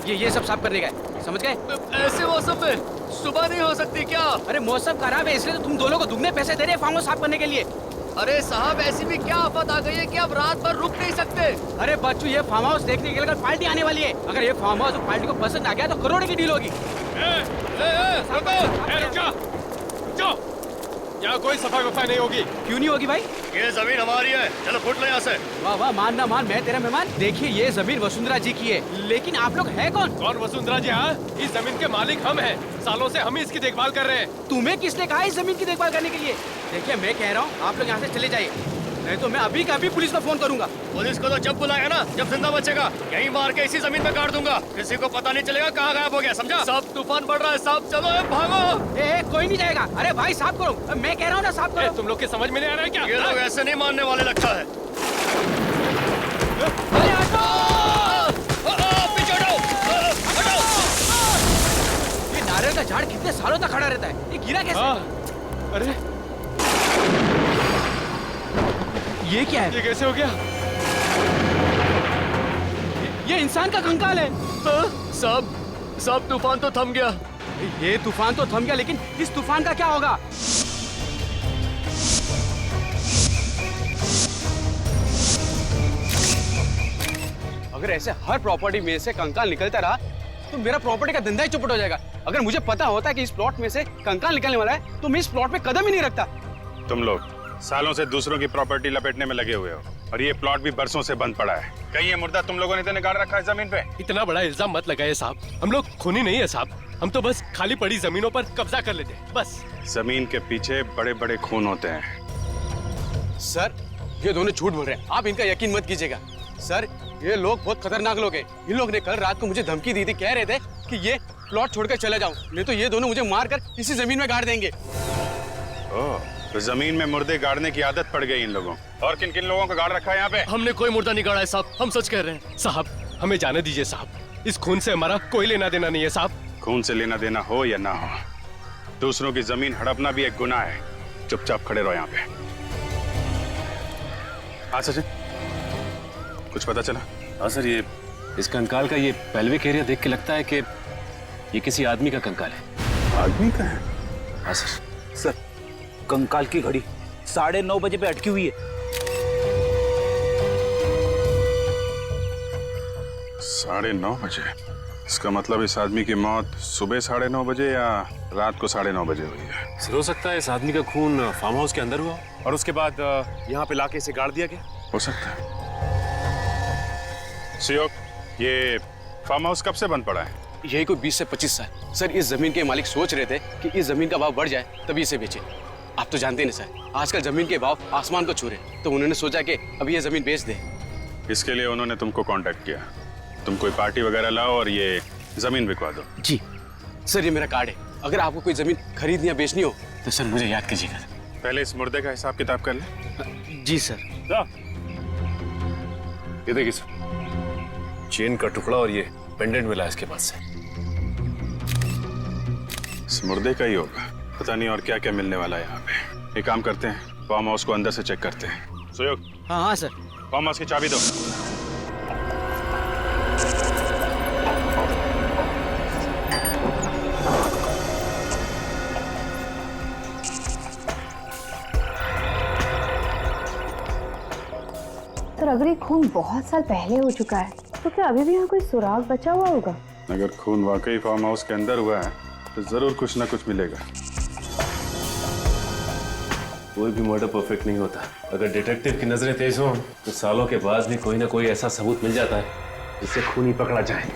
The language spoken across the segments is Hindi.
ये सब साफ करने गए, समझ गए? ऐसे मौसम में सुबह नहीं हो सकती क्या? अरे मौसम खराब है इसलिए तो तुम दोनों को दुगने पैसे दे रहे हैं फार्म हाउस साफ करने के लिए। अरे साहब ऐसी भी क्या आफत आ गई है कि अब रात भर रुक नहीं सकते? अरे बच्चू ये फार्म हाउस देखने के लिए कल पार्टी आने वाली है। अगर ये फार्म हाउस पार्टी को पसंद आ गया तो करोड़ की डील होगी। रुक जाओ, यहाँ कोई सफाई वफाई नहीं होगी। क्यों नहीं होगी भाई? ये जमीन हमारी है, चलो फुट लो यहाँ से। वाह वाह, मान ना मान, मैं तेरा मेहमान। देखिए ये जमीन वसुंधरा जी की है, लेकिन आप लोग है कौन? कौन वसुंधरा जी? हाँ, इस जमीन के मालिक हम हैं। सालों से हम ही इसकी देखभाल कर रहे हैं। तुम्हें किसने कहा इस जमीन की देखभाल करने के लिए? देखिए मैं कह रहा हूँ आप लोग यहाँ से चले जाइए, नहीं तो मैं अभी का अभी पुलिस को फोन करूंगा। पुलिस को तो जब बुलाया ना, जब जिंदा बचेगा यहीं मार के इसी जमीन में गाड़ दूंगा। किसी को पता नहीं चलेगा कहाँ गायब हो गया, समझा? सब तूफान बढ़ रहा है साहब, चलो भागो। कोई नहीं जाएगा। अरे भाई साफ करो, मैं कह रहा हूँ ना साफ करो। तुम लोग के समझ में नहीं आ रहा है क्या? ये लोग ऐसे नहीं मानने वाले लगता है। ये नारियल का झाड़ कितने सालों तक खड़ा रहता है, ये गिरा कैसे? अरे ये क्या है? ये कैसे हो गया? ये इंसान का कंकाल है। सब तूफान तो थम गया। ये तूफान तो थम गया, लेकिन इस तूफान का क्या होगा? अगर ऐसे हर प्रॉपर्टी में से कंकाल निकलता रहा तो मेरा प्रॉपर्टी का धंधा ही चौपट हो जाएगा। अगर मुझे पता होता कि इस प्लॉट में से कंकाल निकलने वाला है तो मैं इस प्लॉट पे कदम ही नहीं रखता। तुम लोग सालों से दूसरों की प्रॉपर्टी लपेटने में लगे हुए हो और ये प्लॉट भी बरसों से बंद पड़ा है। कहीं ये मुर्दा तुम लोगों ने तो निकाल रखा है जमीन पे? इतना बड़ा इल्जाम मत लगाइए साहब, हम लोग खूनी नहीं है साहब। हम तो बस खाली पड़ी जमीनों पर कब्जा कर लेते हैं बस। जमीन के पीछे बड़े बड़े खून होते हैं। सर ये दोनों झूठ बोल रहे हैं, आप इनका यकीन मत कीजिएगा। सर ये लोग बहुत खतरनाक लोग हैं। इन लोग ने कल रात को मुझे धमकी दी थी, कह रहे थे कि ये प्लॉट छोड़कर चला जाऊं, नहीं तो ये दोनों मुझे मारकर इसी जमीन में गाड़ देंगे। ओह, तो जमीन में मुर्दे गाड़ने की आदत पड़ गई इन लोगों। और किन किन लोगों का गाड़ रखा है यहाँ पे? हमने कोई मुर्दा नहीं गाड़ा है साहब, हम सच कह रहे हैं। साहब हमें जाने दीजिए साहब, इस खून से हमारा कोई लेना देना नहीं है साहब। खून से लेना देना हो या ना हो, दूसरों की जमीन हड़पना भी एक गुनाह है। चुपचाप खड़े रहो यहाँ पे। हाँ सचिन, कुछ पता चला? हाँ सर, ये इस कंकाल का ये पेल्विक एरिया देख के लगता है कि ये किसी आदमी का कंकाल है। आदमी का है? हाँ सर। सर कंकाल की घड़ी 9:30 बजे पे अटकी हुई है। 9:30 बजे? इसका मतलब इस आदमी की मौत सुबह 9:30 बजे या रात को 9:30 बजे हुई है। सर हो सकता है इस आदमी का खून फार्म हाउस के अंदर हुआ और उसके बाद यहाँ पे लाके इसे गाड़ दिया गया। हो सकता है। सुयोग, ये फार्म हाउस कब से बंद पड़ा है? यही कोई 20 से 25 साल। सर इस जमीन के मालिक सोच रहे थे कि इस जमीन का भाव बढ़ जाए तभी इसे बेचे। आप तो जानते हैं ना सर, आजकल जमीन के भाव आसमान को छू रहे, तो उन्होंने सोचा कि अभी ये जमीन बेच दे। इसके लिए उन्होंने तुमको कांटेक्ट किया। तुम कोई पार्टी वगैरह लाओ और ये जमीन बिकवा दो। जी सर, ये मेरा कार्ड है। अगर आपको कोई जमीन खरीदनी या बेचनी हो तो सर मुझे याद कीजिएगा। पहले इस मुर्दे का हिसाब किताब कर ले। जी सर। ये देखिए सर, चेन का टुकड़ा और ये पेंडेंट मिला इसके पास से। इस मुर्दे का ही होगा, पता नहीं और क्या क्या मिलने वाला है यहाँ पे। एक काम करते हैं, फार्म हाउस को अंदर से चेक करते हैं। सुयोग, हाँ हाँ सर। फार्म हाउस की चाबी दो। सर अगर ये खून बहुत साल पहले हो चुका है तो क्या अभी भी यहाँ कोई सुराग बचा हुआ होगा? अगर खून वाकई फार्म हाउस के अंदर हुआ है तो जरूर कुछ ना कुछ मिलेगा। कोई भी मर्डर परफेक्ट नहीं होता। अगर डिटेक्टिव की नजरें तेज हों तो सालों के बाद भी कोई ना कोई ऐसा सबूत मिल जाता है जिससे खूनी पकड़ा जाए।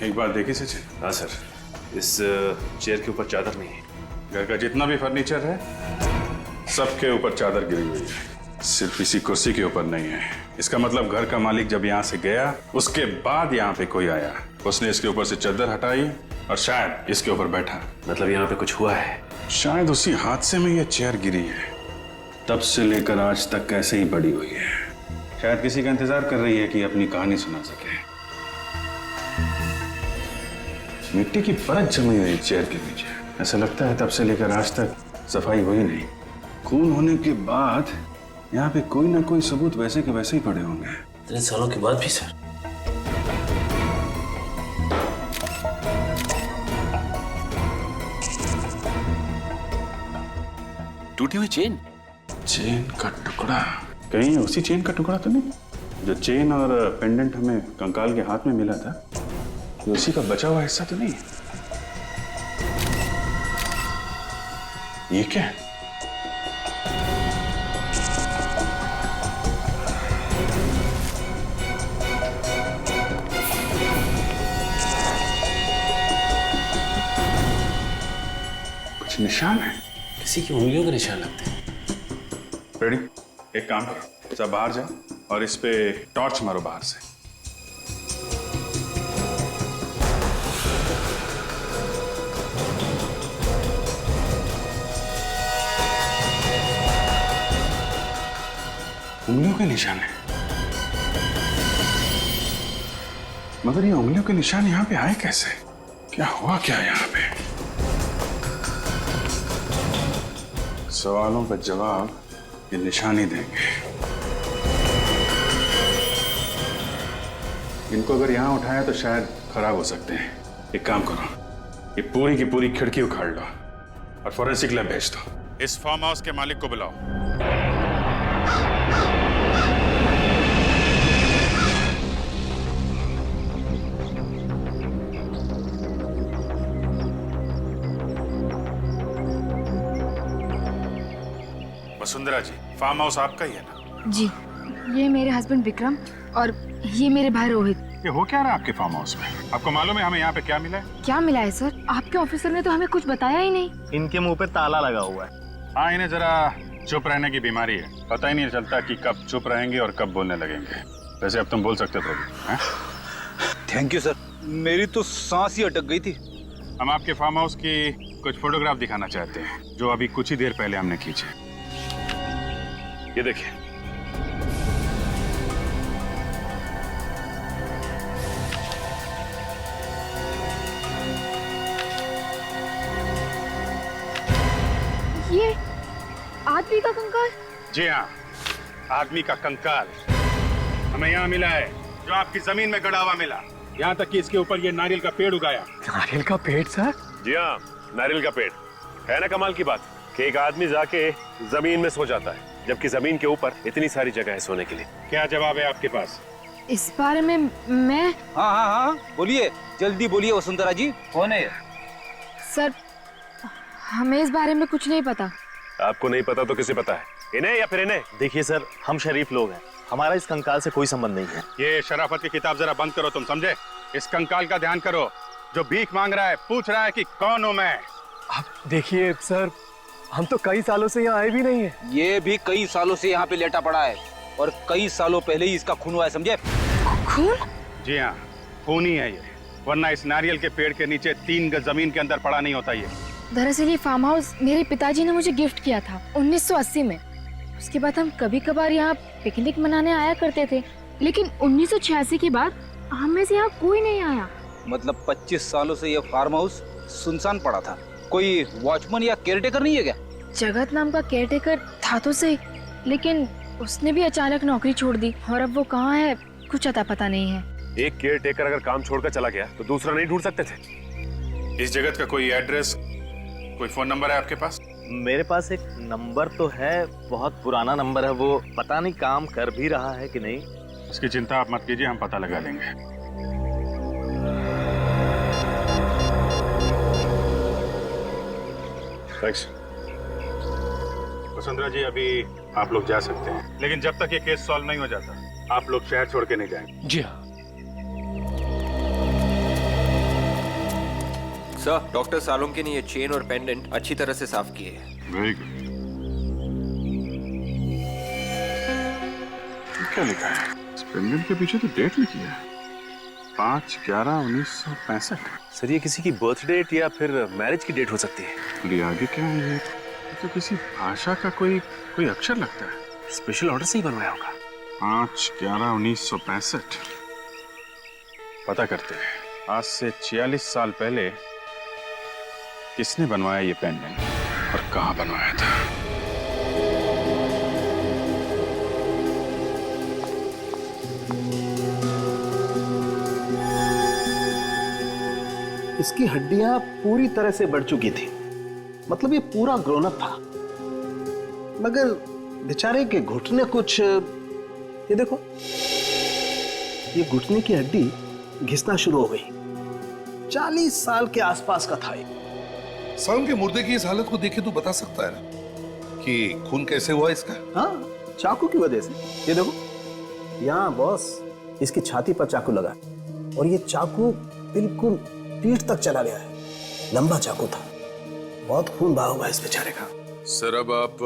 एक बात देखी सचिन? हाँ सर, इस चेयर के ऊपर चादर नहीं है। घर का जितना भी फर्नीचर है सबके ऊपर चादर गिरी हुई है, सिर्फ इसी कुर्सी के ऊपर नहीं है। इसका मतलब घर का मालिक जब यहाँ से गया उसके बाद यहाँ पे कोई आया उसने इसके ऊपर से चादर हटाई और शायद इसके ऊपर बैठा। मतलब यहाँ पे कुछ हुआ है? शायद उसी हादसे में ये चेयर गिरी है, तब से लेकर आज तक ऐसे ही पड़ी हुई है। शायद किसी का इंतजार कर रही है कि अपनी कहानी सुना सके। मिट्टी की परत जमी हुई चेयर के नीचे, ऐसा लगता है तब से लेकर आज तक सफाई हुई नहीं। खून होने के बाद यहाँ पे कोई ना कोई सबूत वैसे के वैसे ही पड़े होंगे। इतने सालों के बाद भी सर? टूटी हुई चेन? चेन का टुकड़ा? कहीं उसी चेन का टुकड़ा तो नहीं जो चेन और पेंडेंट हमें कंकाल के हाथ में मिला था? ये उसी का बचा हुआ हिस्सा तो नहीं? ये क्या है? कुछ निशान है? किसी की उंगलियों के निशान लगते हैं। रेडी? एक काम करो, सब बाहर जाओ और इस पे टॉर्च मारो बाहर से। उंगलियों के निशान है, मगर ये उंगलियों के निशान यहाँ पे आए कैसे? क्या हुआ क्या यहाँ पे? सवालों का जवाब ये निशान ही देंगे। इनको अगर यहाँ उठाया तो शायद खराब हो सकते हैं। एक काम करो, ये पूरी की पूरी खिड़की उखाड़ लो और फॉरेंसिक लैब भेज दो। इस फार्म हाउस के मालिक को बुलाओ। वसुंधरा जी, फार्म हाउस आपका ही है ना? जी, ये मेरे हस्बैंड विक्रम और ये मेरे भाई रोहित। ये हो क्या रहा है आपके फार्म हाउस में? आपको मालूम है हमें यहाँ पे क्या मिला है? क्या मिला है सर? आपके ऑफिसर ने तो हमें कुछ बताया ही नहीं। इनके मुंह पे ताला लगा हुआ है। हाँ, इन्हें जरा चुप रहने की बीमारी है। पता ही नहीं चलता कि कब चुप रहेंगे और कब बोलने लगेंगे। वैसे अब तुम बोल सकते हो प्रभु। थैंक यू सर, मेरी तो सांस ही अटक गई थी। हम आपके फार्म हाउस की कुछ फोटोग्राफ दिखाना चाहते हैं जो अभी कुछ ही देर पहले हमने खींचे। ये देखिए। ये आदमी का कंकाल? जी हाँ, आदमी का कंकाल हमें यहाँ मिला है, जो आपकी जमीन में गड़ा हुआ मिला। यहाँ तक कि इसके ऊपर ये नारियल का पेड़ उगाया। नारियल का पेड़ सर? जी हाँ, नारियल का पेड़। है ना कमाल की बात कि एक आदमी जाके जमीन में सो जाता है, जबकि जमीन के ऊपर इतनी सारी जगह है सोने के लिए। क्या जवाब है आपके पास? इस बारे में मैं... हाँ, बोलिए, जल्दी बोलिए वसुंधरा जी, कौन है? सर, हमें इस बारे में कुछ नहीं पता। आपको नहीं पता तो किसे पता है? इन्हें या फिर इन्हें? देखिए सर, हम शरीफ लोग हैं, हमारा इस कंकाल से कोई संबंध नहीं है। ये शराफत की किताब जरा बंद करो, तुम समझे? इस कंकाल का ध्यान करो, जो भीख मांग रहा है, पूछ रहा है कि कौन हूं मैं। आप देखिए सर, हम तो कई सालों से यहाँ आए भी नहीं है। ये भी कई सालों से यहाँ पे लेटा पड़ा है और कई सालों पहले ही इसका खून हुआ है, समझे? खून? जी हाँ, खून ही है ये, वरना इस नारियल के पेड़ के नीचे 3 गज जमीन के अंदर पड़ा नहीं होता ये। दरअसल ये फार्म हाउस मेरे पिताजी ने मुझे गिफ्ट किया था 1980 में। उसके बाद हम कभी कभार यहाँ पिकनिक मनाने आया करते थे, लेकिन 1986 के बाद हम में से यहाँ कोई नहीं आया। मतलब 25 सालों से ये फार्म हाउस सुनसान पड़ा था। कोई वॉचमैन या केयरटेकर नहीं है क्या? जगत नाम का केयरटेकर था तो सही, लेकिन उसने भी अचानक नौकरी छोड़ दी और अब वो कहाँ है कुछ अता पता नहीं है। एक केयर टेकर अगर काम छोड़कर चला गया तो दूसरा नहीं ढूंढ सकते थे? इस जगत का कोई एड्रेस, कोई फोन नंबर है आपके पास? मेरे पास एक नंबर तो है, बहुत पुराना नंबर है वो, पता नहीं काम कर भी रहा है कि नहीं। इसकी चिंता आप मत कीजिए, हम पता लगा लेंगे। थैंक्स। वसुंधरा जी, अभी आप लोग जा सकते हैं, लेकिन जब तक ये केस सॉल्व नहीं हो जाता, आप लोग शहर छोड़ के नहीं जाएंगे। जी हाँ। सर, डॉक्टर सालोंके ने ये चेन और पेंडेंट अच्छी तरह से साफ किए हैं। Very good. क्या लिखा है? इस पेंडेंट के पीछे तो डेट लिखी है। 5/11/1965। सर ये किसी की बर्थ डेट या फिर मैरिज की डेट हो सकती है। और ये आगे क्या है? ये तो किसी भाषा का कोई अक्षर लगता है। स्पेशल ऑर्डर से ही बनवाया होगा। 5/11/1965। पता करते हैं आज से 46 साल पहले किसने बनवाया ये पेंडेंट और कहाँ बनवाया था। इसकी हड्डियां पूरी तरह से बढ़ चुकी थी, मतलब ये पूरा ग्रोन अप था, मगर बेचारे के घुटने कुछ, ये देखो, ये घुटने की हड्डी घिसना शुरू हो गई। 40 साल के आसपास का था ये। साउंड के मुर्दे की इस हालत को देखे तो बता सकता है ना कि खून कैसे हुआ इसका? हाँ, चाकू की वजह से। ये देखो, यहाँ बॉस इसकी छाती पर चाकू लगा और ये चाकू बिल्कुल पीठ तक चला गया है। लंबा चाकू था, बहुत खून बहा हुआ है इस बेचारे का। सर अब आप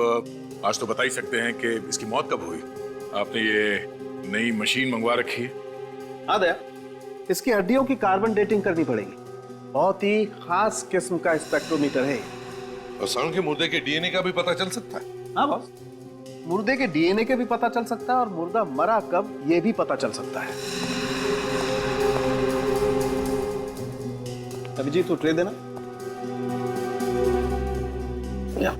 आज तो बता ही सकते हैं कि इसकी मौत कब हुई। आपने ये नई मशीन मंगवा रखी है। हाँ दया, इसकी हड्डियों की कार्बन डेटिंग करनी पड़ेगी। बहुत ही खास किस्म का स्पेक्ट्रोमीटर है। और साउंड के मुर्दे के डीएनए का भी पता चल सकता है। हाँ बॉस, मुर्दे के डीएनए के भी पता चल सकता है और मुर्दा मरा कब ये भी पता चल सकता है। अभिजीत, तू ट्रे देना। या।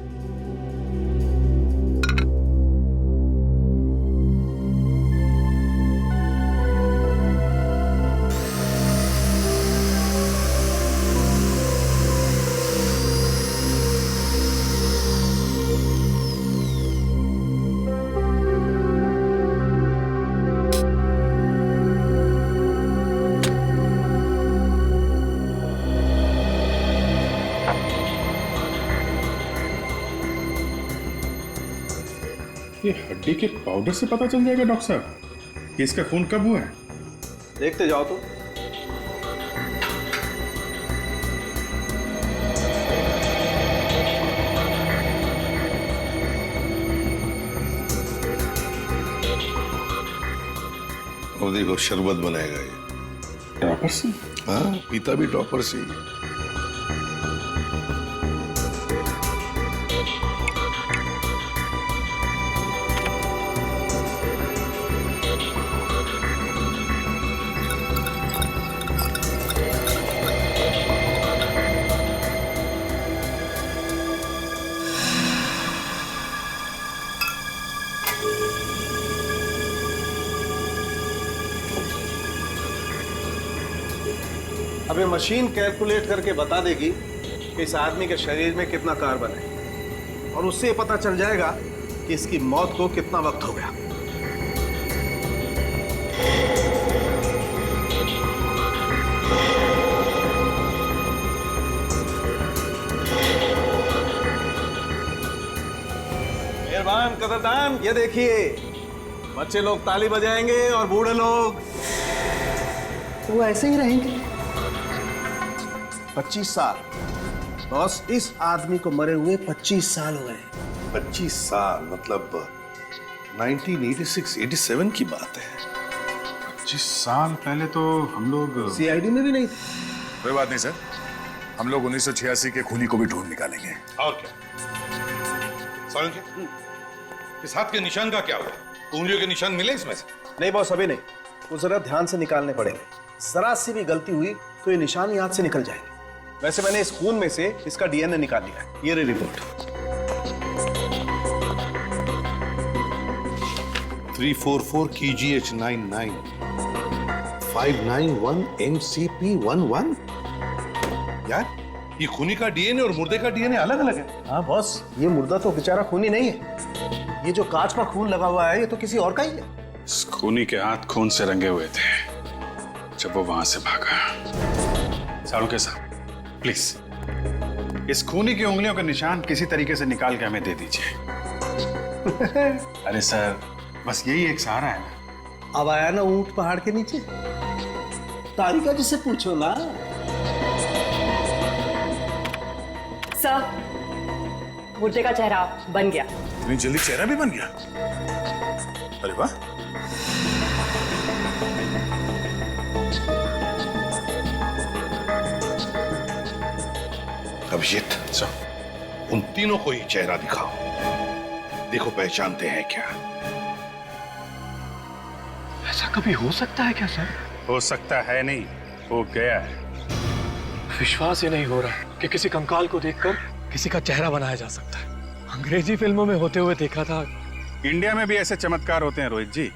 ये हड्डी के पाउडर से पता चल जाएगा डॉक्टर साहब कि इसका खून कब हुआ है? देखते जाओ तो। और देखो शरबत बनाएगा ये। टॉपर से? हाँ, पीता भी टॉपर से ही। अब ये मशीन कैलकुलेट करके बता देगी कि इस आदमी के शरीर में कितना कार्बन है और उससे पता चल जाएगा कि इसकी मौत को कितना वक्त हो गया। मेहरबान कदरदान, ये देखिए, बच्चे लोग ताली बजाएंगे और बूढ़े लोग वो ऐसे ही रहेंगे। 25 साल बॉस, इस आदमी को मरे हुए 25 साल हुए हैं। 25 साल मतलब 1986-87 की बात है। 25 साल पहले तो हम लोग सीआईडी में भी नहीं थे। कोई बात नहीं सर, हम लोग 1986 के खूनी को भी ढूंढ निकालेंगे। और क्या साउंड के इस हाथ के निशान का क्या हुआ? उंगलियों के निशान मिले इसमें से? नहीं बॉस, अभी नहीं, वो जरा ध्यान से निकालने पड़ेंगे। जरा सी भी गलती हुई तो ये निशान ही हाथ से निकल जाएंगे। वैसे मैंने इस खून में से इसका डीएनए निकाल लिया है। ये रही रिपोर्ट। 344 KGH99 591 MCP11। यार ये खूनी का डीएनए और मुर्दे का डीएनए अलग अलग है। हाँ बॉस, ये मुर्दा तो बेचारा खूनी नहीं है। ये जो कांच पर खून लगा हुआ है ये तो किसी और का ही है। इस खूनी के हाथ खून से रंगे हुए थे जब वो वहां से भागा। सालुंके साहब, प्लीज इस खूनी की उंगलियों का निशान किसी तरीके से निकाल के हमें दे दीजिए। अरे सर, बस यही एक सहारा है ना। अब आया ना ऊंट पहाड़ के नीचे, तारिका जी से पूछो ना। सर, मुर्दे का चेहरा बन गया। इतनी जल्दी चेहरा भी बन गया? अरे वाह। अभिजीत उन तीनों को ही चेहरा दिखाओ, देखो पहचानते हैं क्या। ऐसा कभी हो सकता है क्या सर? हो सकता है नहीं, हो गया है। विश्वास ही नहीं हो रहा कि किसी कंकाल को देखकर किसी का चेहरा बनाया जा सकता है। अंग्रेजी फिल्मों में होते हुए देखा था। इंडिया में भी ऐसे चमत्कार होते हैं रोहित जी।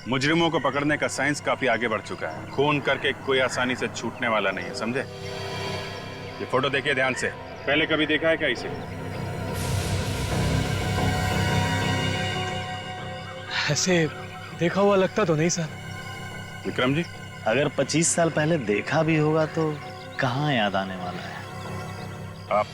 मुजरिमों को पकड़ने का साइंस काफी आगे बढ़ चुका है। खून करके कोई आसानी से छूटने वाला नहीं है, समझे? ये फोटो देखिए ध्यान से। पहले कभी देखा है क्या इसे? ऐसे देखा हुआ लगता तो नहीं सर। विक्रम जी, अगर 25 साल पहले देखा भी होगा तो कहाँ याद आने वाला है? आप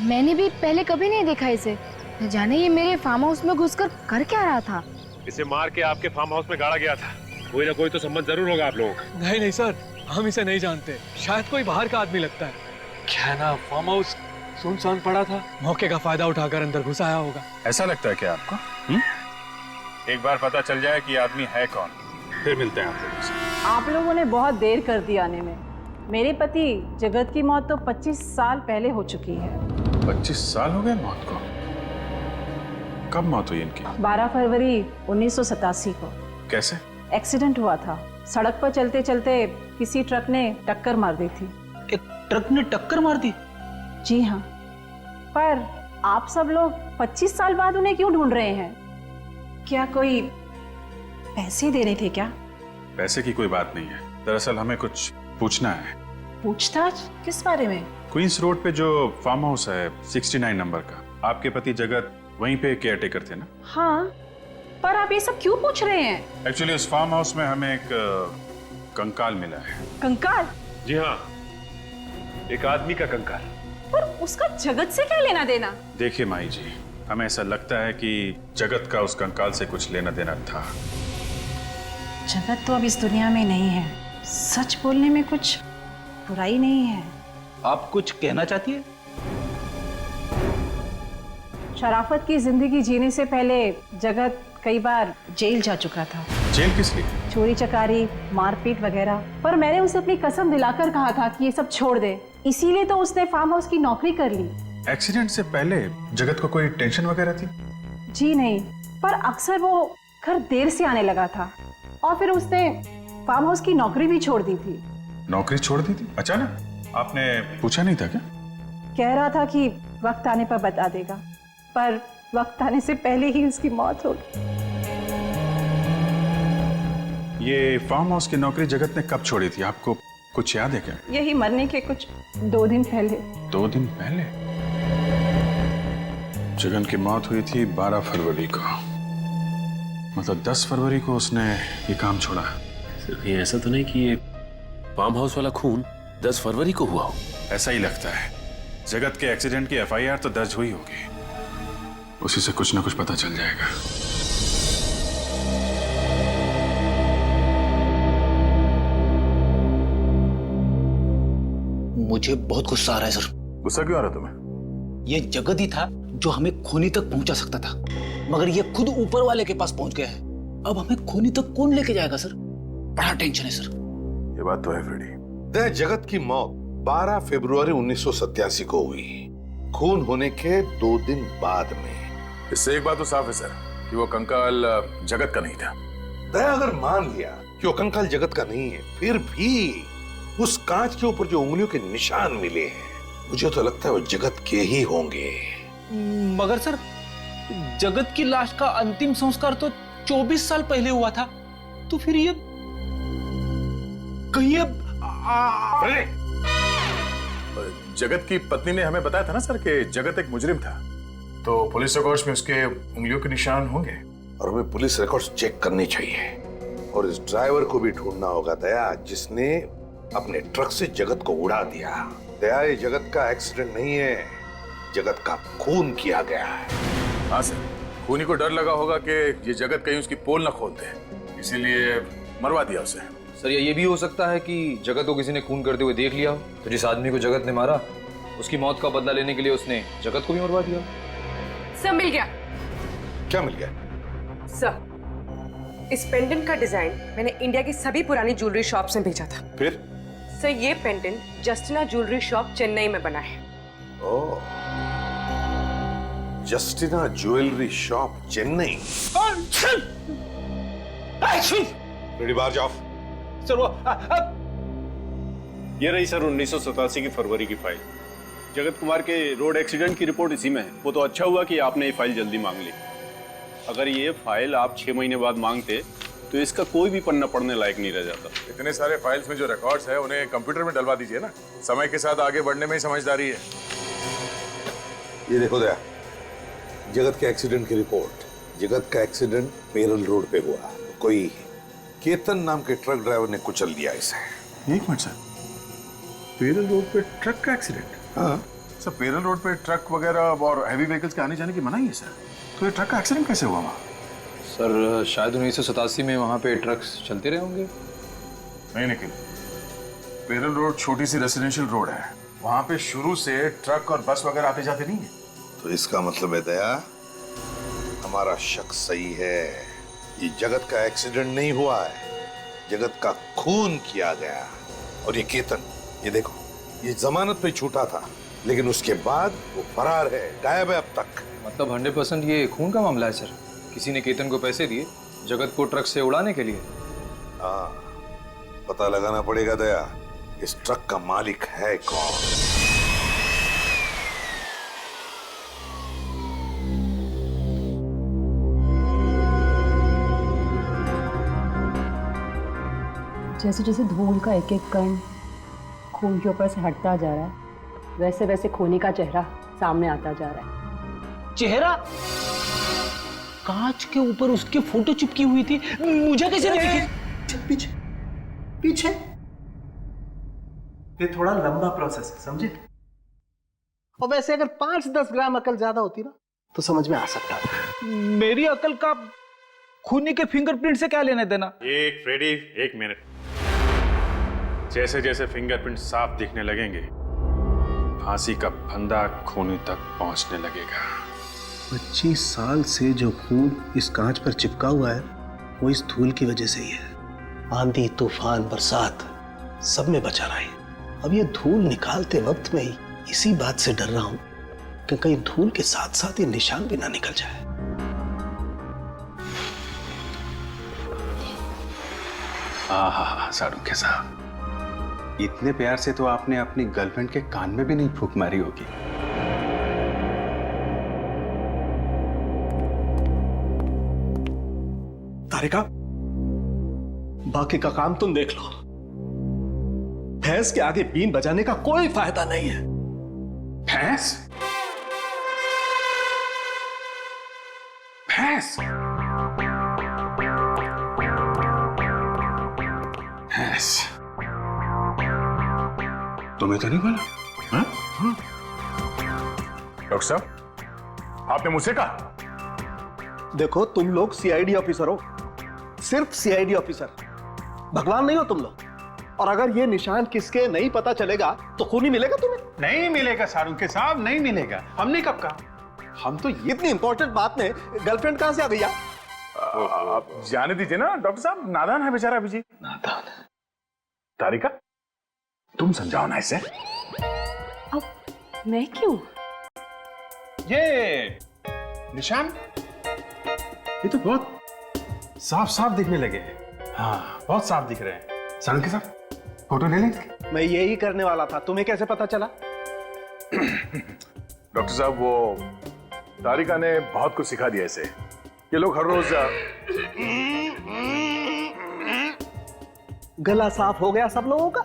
मैंने भी पहले कभी नहीं देखा इसे। न जाने ये मेरे फार्म हाउस में घुसकर कर क्या रहा था। इसे मार के आपके फार्म हाउस में गाड़ा गया था। कोई ना कोई तो संबंध जरूर होगा आप लोगों का। नहीं नहीं सर, हम इसे नहीं जानते। शायद कोई बाहर का आदमी लगता है। क्या है ना, फार्म हाउस सुनसान पड़ा था, मौके का फायदा उठाकर अंदर घुस आया होगा। ऐसा लगता है क्या आपको? एक बार पता चल जाए कि आदमी है कौन, फिर मिलते हैं आप लोगों से। आप लोगों ने बहुत देर कर दी आने में। मेरे पति जगत की मौत तो 25 साल पहले हो चुकी है। 25 साल हो गए मौत को? कब मौत हुई इनकी? 12 फरवरी 1987 को। कैसे? एक्सीडेंट हुआ था। सड़क पर चलते चलते किसी ट्रक ने टक्कर मार दी थी। एक ट्रक ने टक्कर मार दी? जी हाँ। पर आप सब लोग 25 साल बाद उन्हें क्यों ढूंढ रहे हैं? क्या कोई पैसे दे रहे थे क्या? पैसे की कोई बात नहीं है। दरअसल हमें कुछ पूछना है। पूछताछ किस बारे में? क्वींस रोड पे जो फार्म हाउस है 69 नंबर का, आपके पति जगत वहीं पे केयर टेकर थे ना? हाँ, पर आप ये सब क्यों पूछ रहे हैं? एक्चुअली उस फार्म हाउस में हमें एक कंकाल मिला है। कंकाल? जी हाँ, एक आदमी का कंकाल। पर उसका जगत से क्या लेना देना? देखिए माई जी, हमें ऐसा लगता है कि जगत का उस कंकाल से कुछ लेना देना था। जगत तो अब इस दुनिया में नहीं है। सच बोलने में कुछ बुराई नहीं है। आप कुछ कहना चाहती है? शराफत की जिंदगी जीने से पहले जगत कई बार जेल जा चुका था। जेल किस लिए? चोरी चकारी, मारपीट वगैरह। पर मैंने उसे अपनी कसम दिलाकर कहा था कि ये सब छोड़ दे। इसीलिए तो उसने फार्म हाउस की नौकरी कर ली। एक्सीडेंट से पहले जगत को कोई टेंशन वगैरह थी? जी नहीं, पर अक्सर वो घर देर से आने लगा था और फिर उसने फार्म हाउस की नौकरी भी छोड़ दी थी। नौकरी छोड़ दी थी अचानक? आपने पूछा नहीं था क्या? कह रहा था कि वक्त आने पर बता देगा, पर वक्त आने से पहले ही उसकी मौत हो गई। ये फार्म हाउस की नौकरी जगत ने कब छोड़ी थी, आपको कुछ याद है क्या? यही मरने के कुछ 2 दिन पहले। 2 दिन पहले? जगन की मौत हुई थी 12 फरवरी को, मतलब 10 फरवरी को उसने ये काम छोड़ा। सिर्फ ये ऐसा तो नहीं कि ये फार्म हाउस वाला खून 10 फरवरी को हुआ हो? ऐसा ही लगता है। जगत के एक्सीडेंट की FIR तो दर्ज हुई होगी, उसी से कुछ ना कुछ पता चल जाएगा। मुझे बहुत गुस्सा आ रहा है सर। गुस्सा क्यों आ रहा तुम्हें? ये जगत ही था जो हमें खूनी तक पहुंचा सकता था, मगर ये खुद ऊपर वाले के पास पहुंच गया है। अब हमें खूनी तक कौन लेके जाएगा सर? बड़ा टेंशन है सर। ये बात तो है फ्रेडी। जगत की मौत 12 फरवरी 1987 को हुई, खून होने के 2 दिन बाद में। इससे एक बात तो साफ है सर कि वो कंकाल जगत का नहीं था। दया अगर मान लिया कि वो कंकाल जगत का नहीं है, फिर भी उस कांच के ऊपर जो उंगलियों के निशान मिले हैं, मुझे तो लगता है वो जगत के ही होंगे। मगर सर, जगत की लाश का अंतिम संस्कार तो 24 साल पहले हुआ था, तो फिर ये कहीं जगत की पत्नी ने हमें बताया था ना सर कि जगत एक मुजरिम था, तो पुलिस रिकॉर्ड्स में उसके उंगलियों के निशान होंगे। और हमें पुलिस रिकॉर्ड्स चेक करनी चाहिए, और इस ड्राइवर को भी ढूंढना होगा दया, जिसने अपने ट्रक से जगत को उड़ा दिया। दया, ये जगत का एक्सीडेंट नहीं है, जगत का खून किया गया है। हाँ सर, खूनी को डर लगा होगा कि ये जगत कहीं उसकी पोल ना खोल दे, इसीलिए मरवा दिया उसे। सर ये भी हो सकता है कि जगत को किसी ने खून करते हुए देख लिया हो, तो जिस आदमी को जगत ने मारा उसकी मौत का बदला लेने के लिए उसने जगत को भी मरवा दिया। सर मिल गया। क्या मिल गया? सर, इस पेंडेंट का डिजाइन मैंने इंडिया की सभी पुरानी ज्वेलरी शॉप्स में भेजा था। फिर? सर ये pendant Justina jewellery shop Chennai में बना है। Oh, Justina jewellery shop, Chennai. Ready, बाहर जाओ। सर वो ये रही सर 1987 की फरवरी की फाइल। जगत कुमार के रोड एक्सीडेंट की रिपोर्ट इसी में है। वो तो अच्छा हुआ कि आपने ये फाइल जल्दी मांग ली। अगर ये फाइल आप 6 महीने बाद मांगते तो इसका कोई भी पन्ना पढ़ने लायक नहीं रह जाता। इतने सारे फाइल्स में जो रिकॉर्ड्स है उन्हें कंप्यूटर में डलवा दीजिए ना। समय के साथ आगे बढ़ने में ही समझदारी है। ये देखो दया, जगत के एक्सीडेंट की रिपोर्ट। जगत का एक्सीडेंट पेरल रोड पे हुआ। कोई केतन नाम के ट्रक ड्राइवर ने कुचल दिया इसे। एक मिनट सर, पेरल रोड पे ट्रक का एक्सीडेंट? हाँ सर, पेरल रोड पे ट्रक वगैरह और हैवी व्हीकल्स के आने जाने की मनाही है सर। तो ये ट्रक का एक्सीडेंट कैसे हुआ वहाँ? सर शायद 1987 में वहाँ पे ट्रक्स चलते रहे होंगे। नहीं निखिल, पेरल रोड छोटी सी रेसिडेंशियल रोड है। वहाँ पे शुरू से ट्रक और बस वगैरह आते जाते नहीं है। तो इसका मतलब है दया, हमारा शक सही है। ये जगत का एक्सीडेंट नहीं हुआ है, जगत का खून किया गया। और ये केतन, ये देखो, ये जमानत पे छूटा था, लेकिन उसके बाद वो फरार है, गायब है अब तक। मतलब 100% ये खून का मामला है सर। किसी ने केतन को पैसे दिए जगत को ट्रक से उड़ाने के लिए। हाँ, पता लगाना पड़ेगा दया, इस ट्रक का मालिक है कौन। जैसे जैसे धूल का एक एक कण खून के ऊपर से हटता जा रहा है, वैसे वैसे खूनी का चेहरा सामने आता जा रहा है। चेहरा? कांच के ऊपर उसकी फोटो चिपकी हुई थी, मुझे कैसे नहीं दिखी? पीछे पीछे। ये थोड़ा लंबा प्रोसेस है, समझे? और वैसे अगर 5-10 ग्राम अकल ज्यादा होती ना तो समझ में आ सकता था। मेरी अकल का खूनी के फिंगरप्रिंट से क्या लेने देना? एक फ्रेडी, एक मिनट। जैसे जैसे फिंगरप्रिंट साफ दिखने लगेंगे, फांसी का फंदा खूनी तक पहुंचने लगेगा। 25 साल से जो खून इस कांच पर चिपका हुआ है वो इस धूल की वजह से ही है। आंधी, तूफान, बरसात सब में बचा रहा है। अब ये धूल निकालते वक्त में ही इसी बात से डर रहा हूं कि कहीं धूल के साथ साथ ये निशान भी ना निकल जाए। हाँ, सारुखे साहब, इतने प्यार से तो आपने अपनी गर्लफ्रेंड के कान में भी नहीं फूंक मारी होगी। तारिका, बाकी का काम तुम देख लो। भैंस के आगे बीन बजाने का कोई फायदा नहीं है। भैंस? भैंस? भैंस? तुम्हें तो नहीं बोला? हाँ? डॉक्टर साहब, आपने मुझसे कहा? देखो, तुम लोग सीआईडी ऑफिसर हो, सिर्फ सीआईडी ऑफिसर, भगवान नहीं हो तुम लोग। और अगर ये निशान किसके नहीं पता चलेगा तो खूनी मिलेगा तुम्हें? नहीं मिलेगा सारुखे साहब, नहीं मिलेगा। हमने कब कहा? हम तो इतनी इंपॉर्टेंट बात में गर्लफ्रेंड कहां से आ गई? आप जाने दीजिए ना डॉक्टर साहब, नादान है बेचारा अभिजीत। नादान? तारिका, तुम समझाओ ना इसे। अब मैं क्यों? ये निशान, ये तो बहुत साफ साफ दिखने लगे हैं। हाँ, बहुत साफ दिख रहे हैं। सारुखे साहब, फोटो ले लें? मैं यही करने वाला था, तुम्हें कैसे पता चला? डॉक्टर साहब, वो तारिका ने बहुत कुछ सिखा दिया इसे। ये लोग हर रोज गला साफ हो गया सब लोगों का?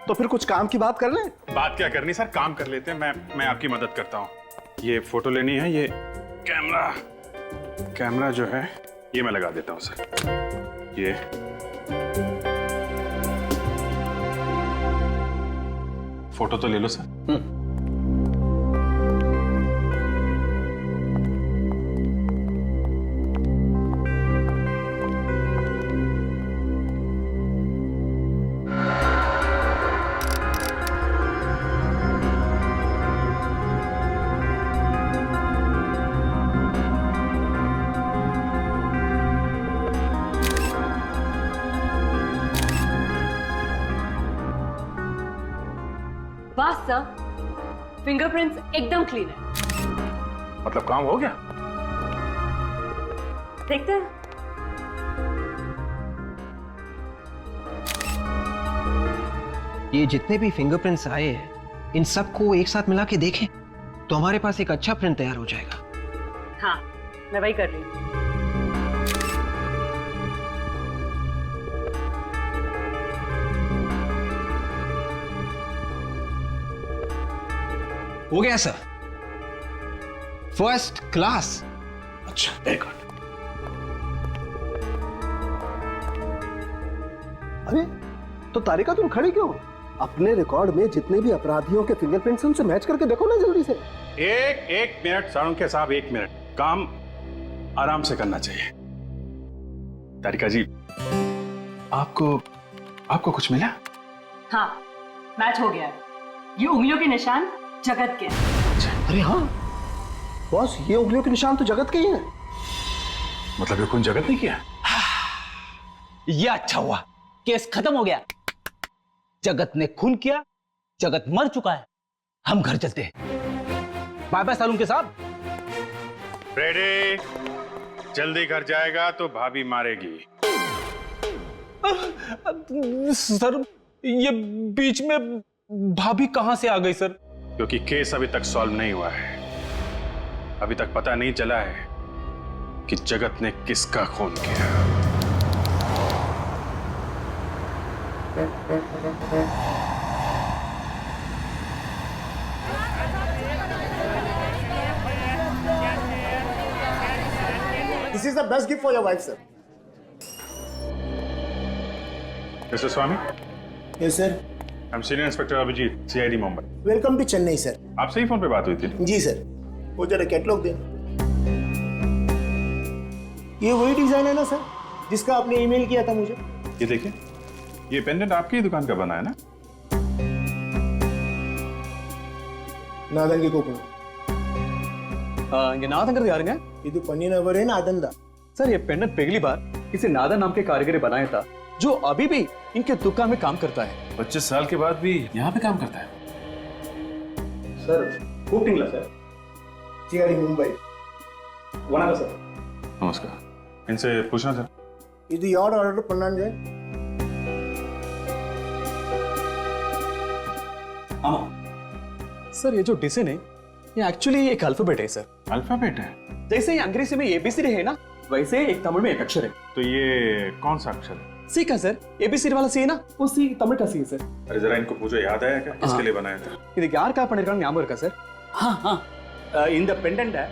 तो फिर कुछ काम की बात कर लें? बात क्या करनी सर, काम कर लेते हैं। मैं आपकी मदद करता हूँ। ये फोटो लेनी है, ये कैमरा जो है ये मैं लगा देता हूँ सर। ये फोटो तो ले लो सर। बस सर, फिंगरप्रिंट्स एकदम क्लीन है। मतलब काम हो गया? देखते हैं। ये जितने भी फिंगरप्रिंट्स आए हैं इन सबको एक साथ मिला के देखें तो हमारे पास एक अच्छा प्रिंट तैयार हो जाएगा। हाँ, मैं वही कर रही हूँ। हो गया सर, फर्स्ट क्लास। अच्छा, वेरी गुड। अरे तो तारिका तुम खड़ी क्यों? अपने रिकॉर्ड में जितने भी अपराधियों के फिंगरप्रिंट्स हैं उनसे मैच करके देखो ना जल्दी से। एक मिनट साळुंखे साहब, 1 मिनट। काम आराम से करना चाहिए। तारिका जी, आपको कुछ मिला? हाँ, मैच हो गया है। ये उंगलियों के निशान जगत के हैं। अरे हाँ बॉस, ये उंगलियों के निशान तो जगत के ही हैं। मतलब ये खून जगत ने किया? ये अच्छा हुआ, केस खत्म हो गया। जगत ने खून किया, जगत मर चुका है। हम घर चलते हैं। बाय बाय सालून के साहब। रेडी? जल्दी घर जाएगा तो भाभी मारेगी। सर, ये बीच में भाभी कहां से आ गई सर? क्योंकि केस अभी तक सॉल्व नहीं हुआ है। अभी तक पता नहीं चला है कि जगत ने किसका खून किया। This is the best gift for your wife, sir. Mister Swamy? Yes, sir. I'm Senior Inspector Abhijeet, CID Mumbai. Welcome to Chennai, sir. आपसे ही फोन पे बात हुई थी? जी सर। वो जरा कैटलॉग दें। ये वही डिजाइन है ना सर, जिसका आपने ईमेल किया था मुझे? ये देखिए, ये पेंडेंट आपकी ही दुकान का बना है ना? नादन के कोपन। ये नादन कर यार ಇದು ಪನ್ನಿನವರೇ ನಾದಂದ सर। ये पेंडेंट पहली बार किसी नादा नाम के कारीगर ने बनाया था, जो अभी भी इनके दुकान में काम करता है। 25 साल के बाद भी यहाँ पे काम करता है। ಸರ್ ಕೂಪಿಂಗ್ಲ ಸರ್, ಸಿಐಡಿ ಮುಂಬೈ। ವಣಕ ಸರ್। नमस्कार। इनसे पूछना था, ಇದು ಯಾರು ಆರ್ಡರ್ பண்ணாங்க? हाँ सर, ये जो डिजाइन है ये एक्चुअली एक अल्फाबेट है सर। अल्फाबेट है? जैसे ये अंग्रेजी में एबीसीडी है ना, वैसे एक तमिल में एक अक्षर है। तो ये कौन सा अक्षर है? सी का सर, एबीसीडी वाला सी है ना, वो सी तमिल का सी है सर। अरे जरा इनको पूछो, याद आया क्या किसके लिए बनाया था? இது யாருக்கா பண்ணிருக்காங்க ஞாபகம் இருக்கா சார்? இந்த பெண்டன்ட்டை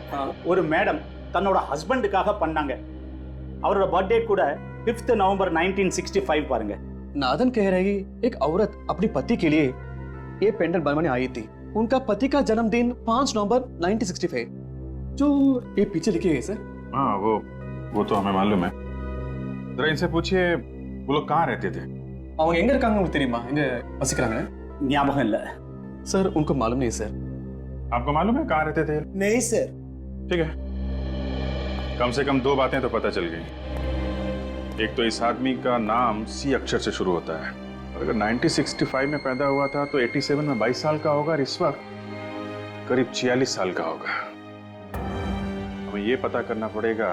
ஒரு மேடம் தன்னோட ஹஸ்பண்டுக்காக பண்ணாங்க. அவரோட बर्थडे கூட 5th नवंबर 1965 பாருங்க। नादन कह रही एक औरत अपने पति के लिए ये पेंडेंट बनवाने आई थी। उनका पति का जन्मदिन 5 नवंबर 1965, जो ये पीछे लिखे है सर। हाँ, वो तो हमें मालूम है। जरा इनसे पूछिए वो लोग कहाँ रहते थे? அவங்க எங்க இருக்காங்க உங்களுக்கு தெரியுமா? எங்க வசிக்கிறாங்க? ஞாபகம் இல்ல सर, उनको मालूम नहीं सर। आपको मालूम है कहाँ रहते थे? नहीं सर। ठीक है, कम से कम 2 बातें तो पता चल गई। एक तो इस आदमी का नाम सी अक्षर से शुरू होता है। अगर 1965 में पैदा हुआ था तो 87 में 22 साल का होगा और इस वक्त करीब 46 साल का होगा। हमें ये पता करना पड़ेगा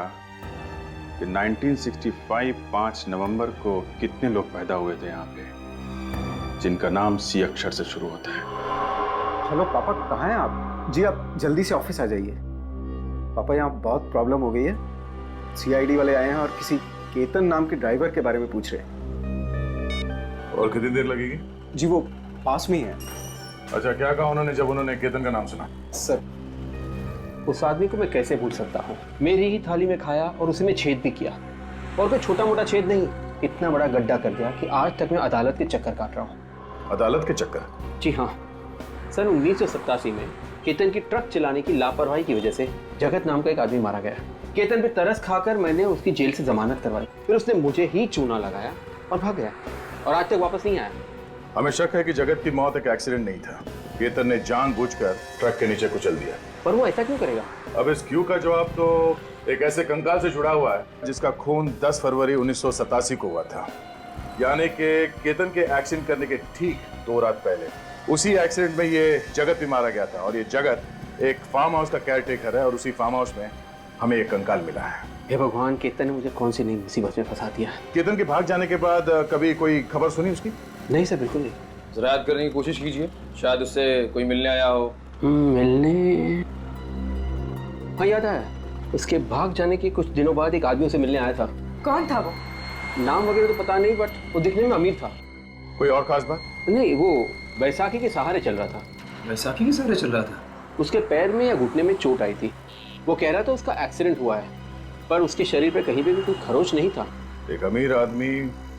कि 1965 5 नवंबर को कितने लोग पैदा हुए थे यहाँ पे जिनका नाम सी अक्षर से शुरू होता है। हेलो पापा, कहाँ हैं आप? जी आप जल्दी से ऑफिस आ जाइए। पापा यहाँ बहुत प्रॉब्लम हो गई है। सीआईडी वाले आए हैं और किसी केतन नाम के ड्राइवर के बारे में पूछ रहे हैं। और कितनी देर लगेगी? जी वो पास में ही है। अच्छा, क्या कहा उन्होंने जब उन्होंने केतन का नाम सुना? सर, उस आदमी को मैं कैसे भूल सकता हूँ? मेरी ही थाली में खाया और उसी में छेद भी किया, और कोई छोटा मोटा छेद नहीं, इतना बड़ा गड्ढा कर दिया कि आज तक मैं अदालत के चक्कर काट रहा हूँ। अदालत के चक्कर? जी हाँ। सन 1987 में केतन की ट्रक चलाने की लापरवाही की वजह से जगत नाम का एक आदमी मारा गया। केतन पे तरस खाकर मैंने उसकी जेल से जमानत करवाई, फिर उसने मुझे ही चूना लगाया और भाग गया, और आज तक वापस नहीं आया। हमें शक है कि जगत की मौत एक एक्सीडेंट नहीं था। केतन ने जानबूझकर ट्रक के नीचे कुचल दिया। पर वो ऐसा क्यों करेगा? अब इस क्यों का जवाब तो एक ऐसे कंकाल से जुड़ा हुआ है जिसका खून 10 फरवरी 1987 को हुआ था, यानी कि केतन के एक्सीडेंट करने के ठीक 2 रात पहले उसी एक्सीडेंट में ये जगत भी मारा गया था और ये जगत एक फार्म हाउस का केयरटेकर है और उसी फार्म हाउस में हमें एक कंकाल मिला है। हे भगवान, केतन ने मुझे कौन सी नई मुसीबत में फंसा दिया। केतन के भाग जाने के बाद कभी कोई खबर सुनी उसकी? नहीं सर, बिल्कुल नहीं। जरा याद करने की कोशिश कीजिए, शायद उससे कोई मिलने आया हो। मिलने? हाँ याद है, उसके भाग जाने के कुछ दिनों बाद एक आदमी उसे मिलने आया था। कौन था वो? नाम वगैरह तो पता नहीं, बट वो दिखने में अमीर था। कोई और खास बात? नहीं, वो बैसाखी के सहारे चल रहा था। बैसाखी के सहारे चल रहा था? उसके पैर में या घुटने में चोट आई थी। वो कह रहा था उसका एक्सीडेंट हुआ है, पर उसके शरीर पे कहीं पे भी कोई खरोच नहीं था। एक अमीर आदमी